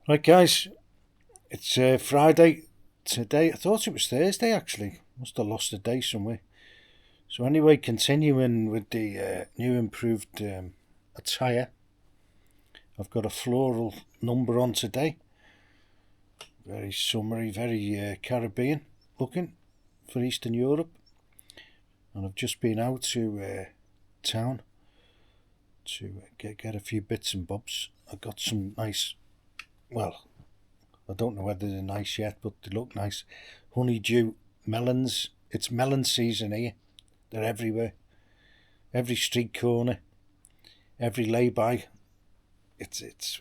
Right, guys, it's Friday today. I thought it was Thursday, actually. Must have lost a day somewhere. So, anyway, continuing with the new improved attire, I've got a floral number on today. Very summery, very Caribbean looking for Eastern Europe. And I've just been out to town to get a few bits and bobs. I got some nice, well, I don't know whether they're nice yet, but they look nice. Honeydew melons. It's melon season here. They're everywhere. Every street corner, every lay-by. It's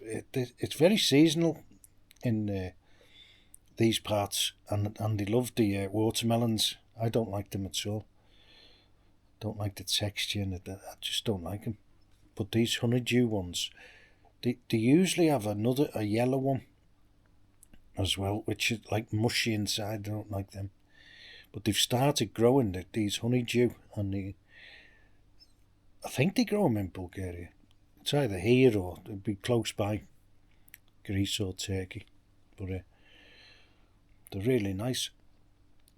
very seasonal in these parts, and they love the watermelons. I don't like them at all. Don't like the texture, and I just don't like them. But these honeydew ones, they usually have a yellow one as well, which is like mushy inside. I don't like them. But they've started growing these honeydew, and I think they grow them in Bulgaria. It's either here or it'd be close by, Greece or Turkey. But they're really nice.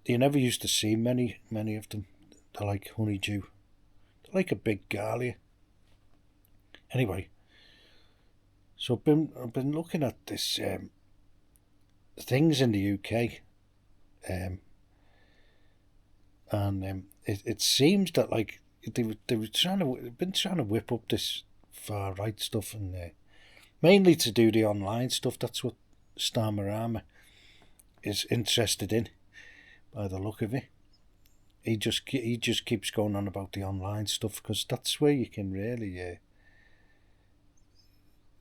You never used to see many of them. They're like honeydew. They're like a big dahlia. Anyway, so I've been looking at this things in the UK, and it seems that like they were been trying to whip up this far right stuff, and mainly to do the online stuff. That's what Starmer is interested in, by the look of it. He just keeps going on about the online stuff because that's where you can really.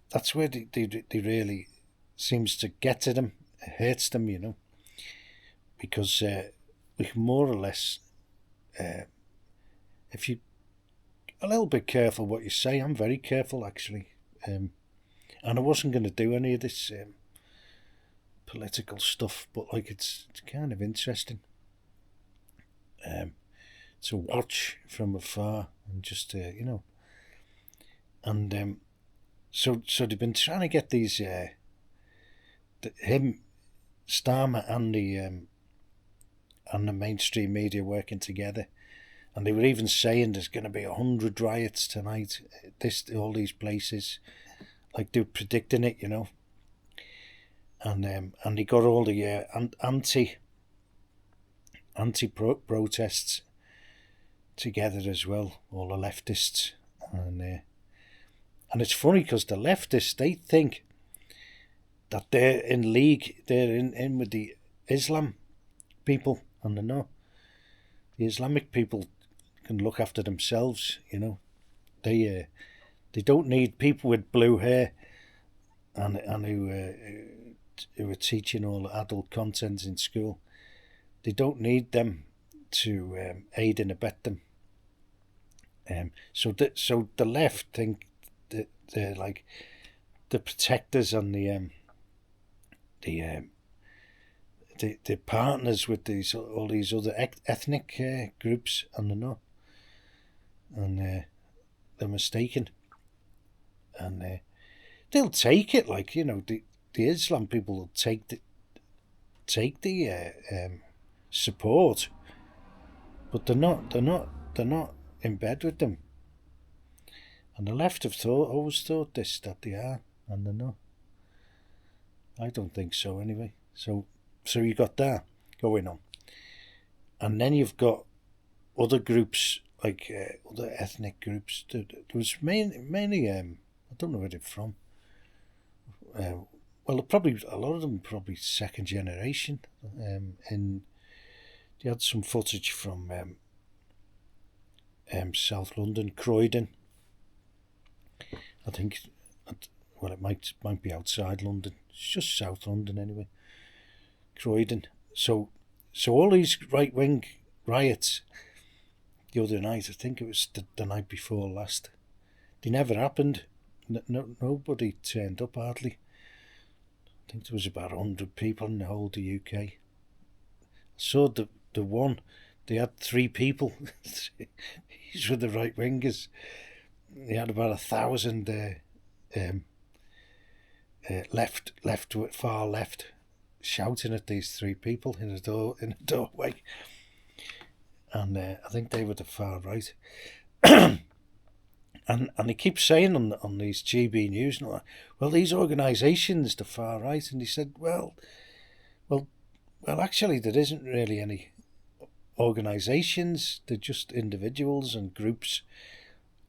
That's where they really seems to get to them. It hurts them, because we can more or less, if you a little bit careful what you say. I'm very careful actually, and I wasn't going to do any of this political stuff, but like it's kind of interesting to watch from afar and just and so they've been trying to get these him Starmer and the mainstream media working together, and they were even saying there's going to be 100 riots tonight. All these places, like they were predicting it, and they got all the anti protests together as well, all the leftists, and it's funny because the leftists, they think that they're in league, they're in with the Islam people, and they're not. The Islamic people can look after themselves, They don't need people with blue hair and who are teaching all the adult content in school. They don't need them to aid and abet them. So the left think that they're like the protectors and the partners with all these other ethnic groups, and they're not, and they're mistaken, and they'll take it like the Islam people will take the support, but they're not in bed with them, and the left have always thought this, that they are, and they're not. I don't think so anyway. So you got that going on, and then you've got other groups like other ethnic groups. There was mainly I don't know where they're from. Well, probably a lot of them probably second generation. And they had some footage from South London, Croydon. I think. Well, it might be outside London. It's just South London anyway. Croydon. So all these right wing riots the other night, I think it was the night before last, they never happened. Nobody turned up hardly. I think there was about 100 people in the whole of the UK. I saw the one, they had 3 people. These were the right wingers. They had about 1,000 far left, shouting at these three people in a doorway, and I think they were the far right. And he keeps saying on these GB News, well, these organisations, the far right, and he said, well, actually, there isn't really any organisations. They're just individuals and groups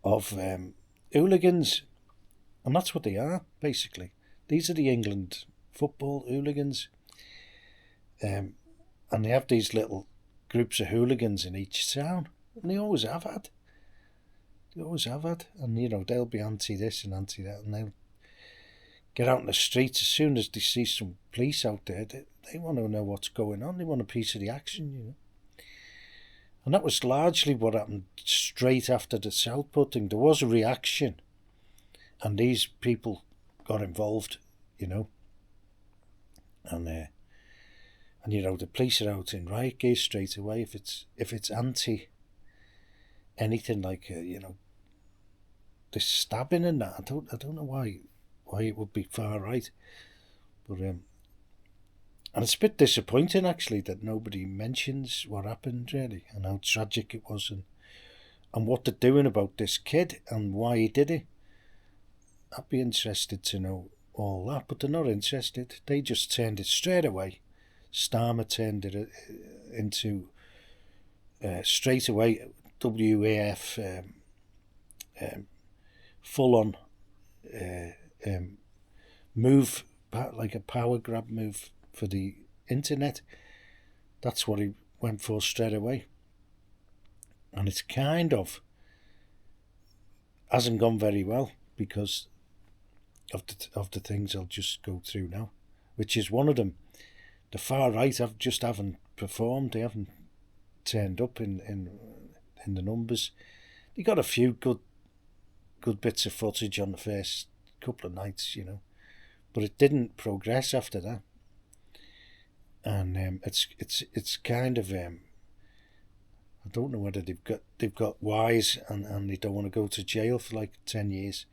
of hooligans, and that's what they are, basically. These are the England football hooligans, and they have these little groups of hooligans in each town, and they always have had. And they'll be anti this and anti that, and they'll get out in the streets as soon as they see some police out there. They want to know what's going on. They want a piece of the action, And that was largely what happened straight after the Southport thing. There was a reaction, and these people got involved, And the police are out in riot gear straight away if it's anti anything like this stabbing and that. I don't know why it would be far right, but and it's a bit disappointing actually that nobody mentions what happened really and how tragic it was and what they're doing about this kid and why he did it. I'd be interested to know all that, but they're not interested. They just turned it straight away. Starmer turned it into straight away WAF full-on move, like a power grab move for the internet. That's what he went for straight away. And it's kind of hasn't gone very well because of the things I'll just go through now, which is one of them. The far right haven't performed. They haven't turned up in the numbers. They got a few good bits of footage on the first couple of nights, but it didn't progress after that. And it's kind of I don't know whether they've got wise and they don't want to go to jail for like 10 years,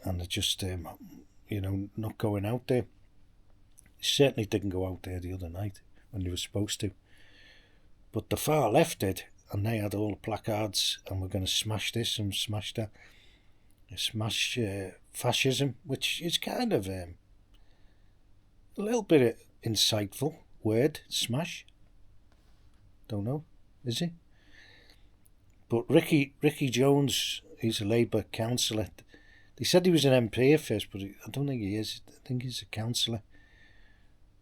and they're just not going out there. They certainly didn't go out there the other night when they were supposed to. But the far left did, and they had all the placards, and we're going to smash this and smash that. Smash fascism, which is kind of a little bit insightful word, smash. Don't know, is he? But Ricky Jones, he's a Labour councillor. They said he was an MP at first, but I don't think he is. I think he's a councillor.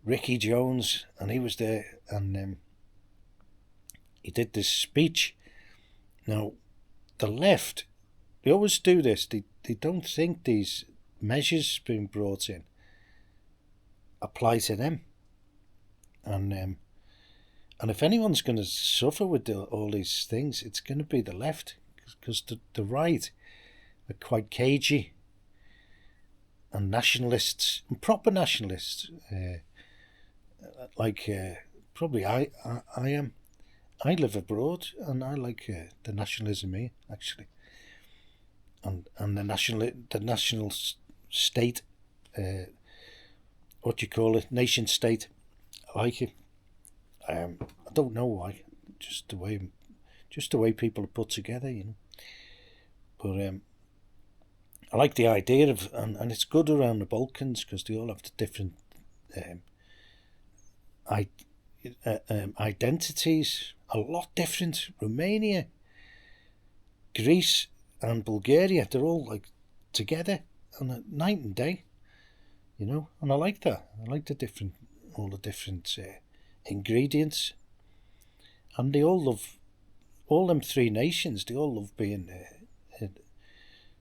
Ricky Jones, and he was there, and he did this speech. Now, the left, they always do this. They don't think these measures being brought in apply to them. And if anyone's going to suffer with all these things, it's going to be the left, because the right are quite cagey and nationalists, and proper nationalists, probably I am. I live abroad, and I like the nationalism here, actually, and the national state, what do you call it, nation state. I like it. I don't know why, just the way people are put together, But I like the idea of, and it's good around the Balkans because they all have the different identities, a lot different. Romania, Greece, and Bulgaria, they're all like together on a night and day, and I like that. I like all the different ingredients, and they all love, all them three nations, they all love being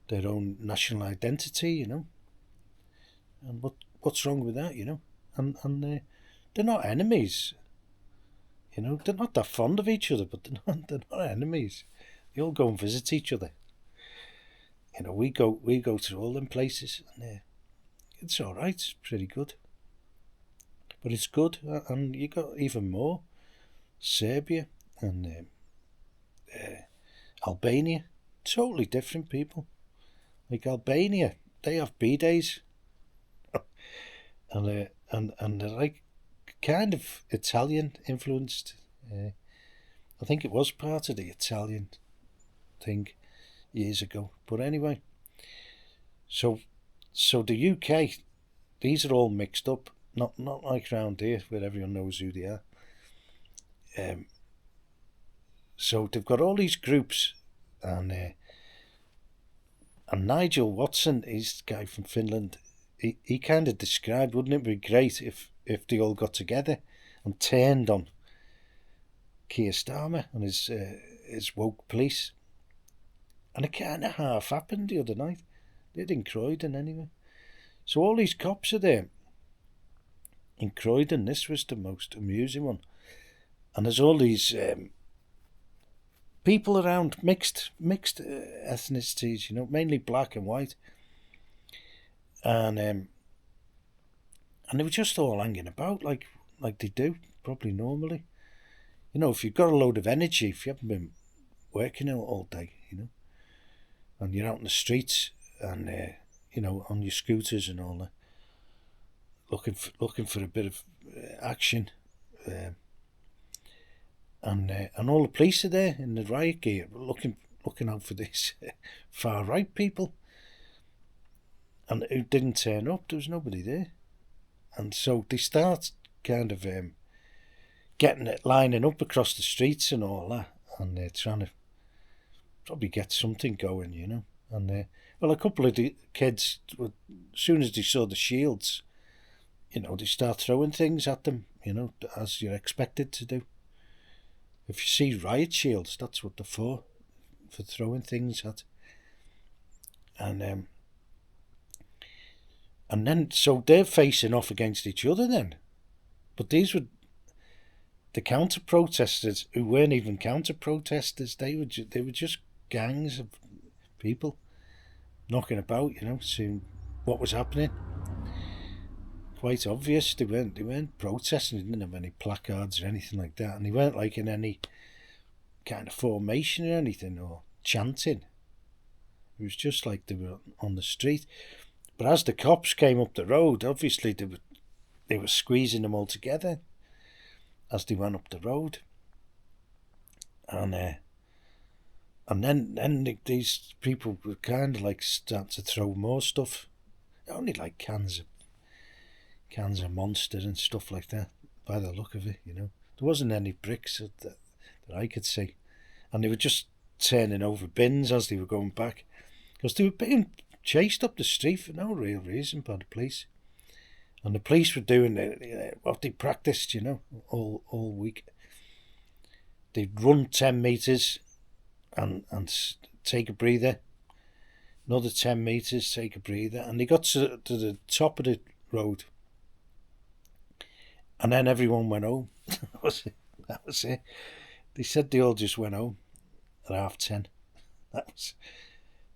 their own national identity, and what's wrong with that, and they're not enemies, they're not that fond of each other, but they're not enemies. They all go and visit each other. We go to all them places, and it's all right. It's pretty good, but it's good, and you got even more. Serbia and Albania, totally different people. Like Albania, they have B-days. and they're like kind of Italian influenced. I think it was part of the Italian thing years ago. But anyway, so the UK, these are all mixed up. Not like around here where everyone knows who they are. So they've got all these groups, and Nigel Watson, he's the guy from Finland. He kind of described, wouldn't it be great if they all got together and turned on Kier Starmer and his woke police. And it kind of half happened the other night. Did in Croydon anyway. So all these cops are there in Croydon. This was the most amusing one. And there's all these people around, mixed ethnicities, mainly black and white. And they were just all hanging about like they do, probably normally. If you've got a load of energy, if you haven't been working out all day, and you're out in the streets and on your scooters and all that, looking for a bit of action, and all the police are there in the riot gear, looking out for these far right people, and who didn't turn up. There was nobody there, and so they start kind of getting it, lining up across the streets and all that, and they're trying to probably get something going, and well, a couple of the kids, as soon as they saw the shields, they start throwing things at them, as you're expected to do. If you see riot shields, that's what they're for throwing things at. And then, so they're facing off against each other then. But these were the counter-protesters who weren't even counter-protesters. They were just gangs of people knocking about, seeing what was happening. Quite obvious, they weren't protesting. They didn't have any placards or anything like that, and they weren't like in any kind of formation or anything or chanting. It was just like they were on the street. But as the cops came up the road, obviously they were squeezing them all together as they went up the road, and then these people were kind of like starting to throw more stuff, only like cans of Monster and stuff like that, by the look of it, There wasn't any bricks that I could see. And they were just turning over bins as they were going back, because they were being chased up the street for no real reason by the police. And the police were doing what they practiced, all week. They'd run 10 metres and take a breather, another 10 metres, take a breather, and they got to the top of the road. And then everyone went home. That was it. They said they all just went home at 10:30.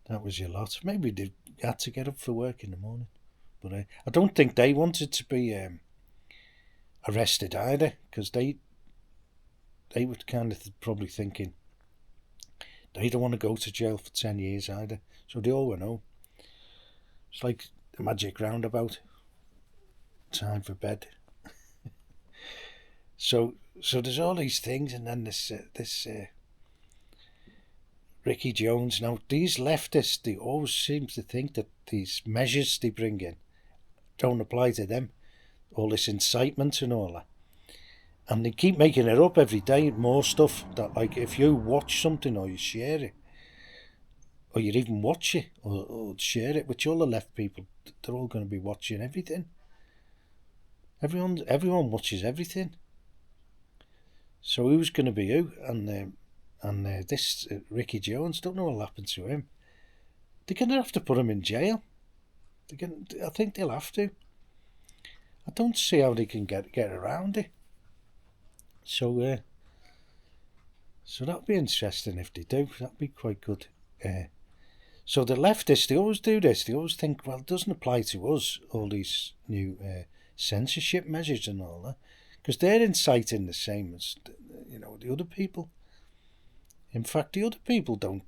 That was your lot. Maybe they had to get up for work in the morning. But I don't think they wanted to be arrested either, because they were kind of probably thinking they don't want to go to jail for 10 years either. So they all went home. It's like the magic roundabout. Time for bed. So there's all these things, and then this Ricky Jones. Now, these leftists, they always seem to think that these measures they bring in don't apply to them. All this incitement and all that. And they keep making it up every day, more stuff that, like, if you watch something or you share it, or you even watch it or share it, which all the left people, they're all going to be watching everything. Everyone watches everything. So who's going to be who? And this Ricky Jones, don't know what'll happen to him. They're going to have to put him in jail. I think they'll have to. I don't see how they can get around it. So that'll be interesting if they do. That'll be quite good. So the leftists, they always do this. They always think, well, it doesn't apply to us, all these new censorship measures and all that, because they're inciting the same as the other people. In fact, the other people don't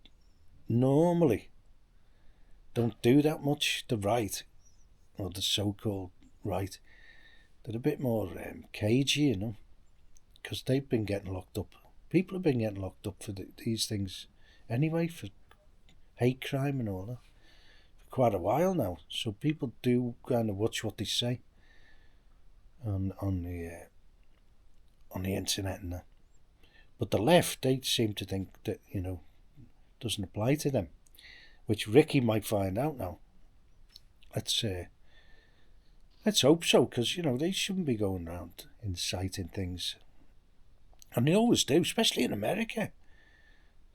do that much. The right, or the so-called right, they're a bit more cagey, you know, because they've been getting locked up. People have been getting locked up for these things anyway, for hate crime and all that, for quite a while now. So people do kind of watch what they say on the internet and that. But the left, they seem to think that, you know, doesn't apply to them, which Ricky might find out now. Let's hope so, because, you know, they shouldn't be going around inciting things. And they always do, especially in America.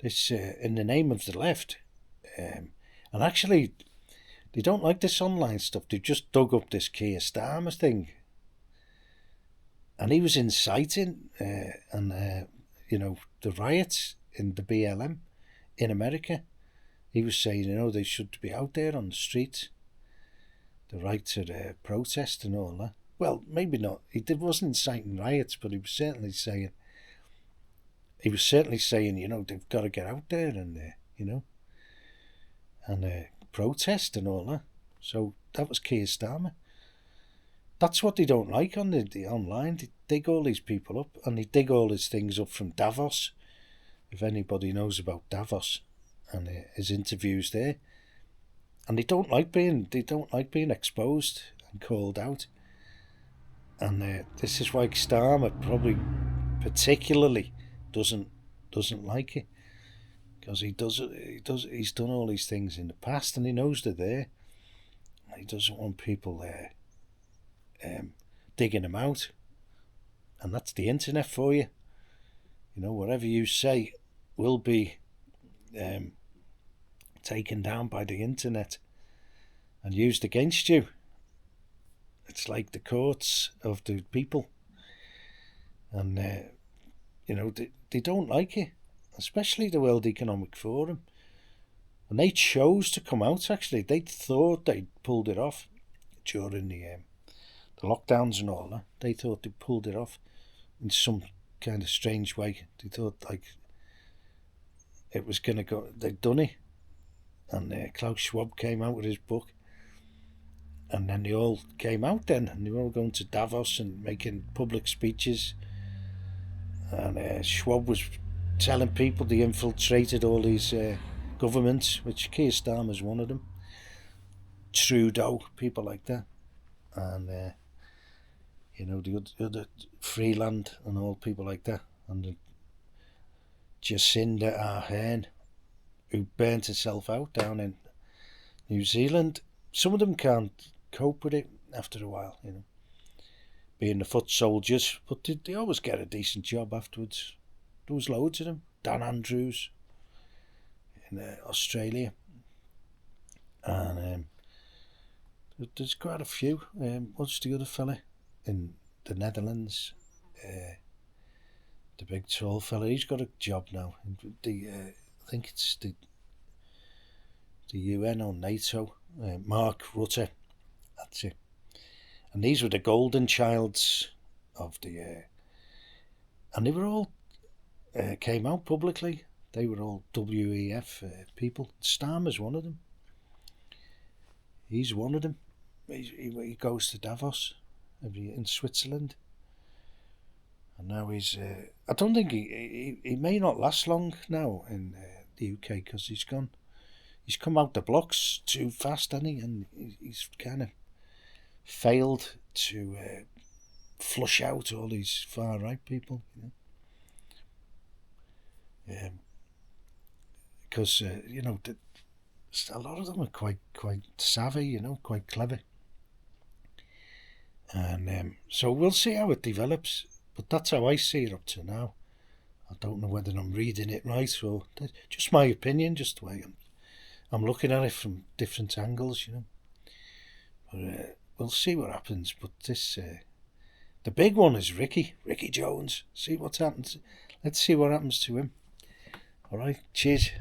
This in the name of the left. And actually, they don't like this online stuff. They've just dug up this Kier Starmer thing. And he was inciting you know, the riots in the BLM in America. He was saying, you know, they should be out there on the streets, the right to protest and all that. Well, maybe not. He wasn't inciting riots, but he was certainly saying, you know, they've got to get out there and, you know, and protest and all that. So that was Keir Starmer. That's what they don't like on the online. They dig all these people up, and they dig all these things up from Davos. If anybody knows about Davos and his interviews there, and they don't like being exposed and called out. And this is why Starmer probably particularly doesn't like it, because he's done all these things in the past, and he knows they're there. He doesn't want people there digging him out, and that's the internet for you. You know, whatever you say will be taken down by the internet and used against you. It's like the courts of the people, and you know, they don't like it, especially the World Economic Forum. And they chose to come out, actually. They thought they'd pulled it off during the lockdowns and all that. They thought they pulled it off in some kind of strange way. They thought like it was going to go, they'd done it. And Klaus Schwab came out with his book. And then they all came out then, and they were all going to Davos and making public speeches. And Schwab was telling people they infiltrated all these governments, which Keir Starmer's one of them. Trudeau, people like that. And you know, the other Freeland and all people like that, and Jacinda Ardern, who burnt herself out down in New Zealand. Some of them can't cope with it after a while, you know, being the foot soldiers, but they always get a decent job afterwards. There was loads of them. Dan Andrews in Australia, and there's quite a few. What's the other fella in the Netherlands? The big tall fella. He's got a job now. I think it's the UN or NATO. Mark Rutte. That's it. And these were the golden childs of the. And they were all came out publicly. They were all WEF people. Starmer's one of them. He's one of them. He goes to Davos in Switzerland, and now he's. I don't think he may not last long now in the UK, because he's gone. He's come out the blocks too fast, hasn't he? And he's kind of failed to flush out all these far right people. You know? Because you know, a lot of them are quite savvy, you know, quite clever. And so we'll see how it develops. But that's how I see it up to now. I don't know whether I'm reading it right, or just my opinion, just the way I'm looking at it from different angles, you know. But we'll see what happens. But this, the big one is Ricky Jones. See what happens. Let's see what happens to him. All right, cheers.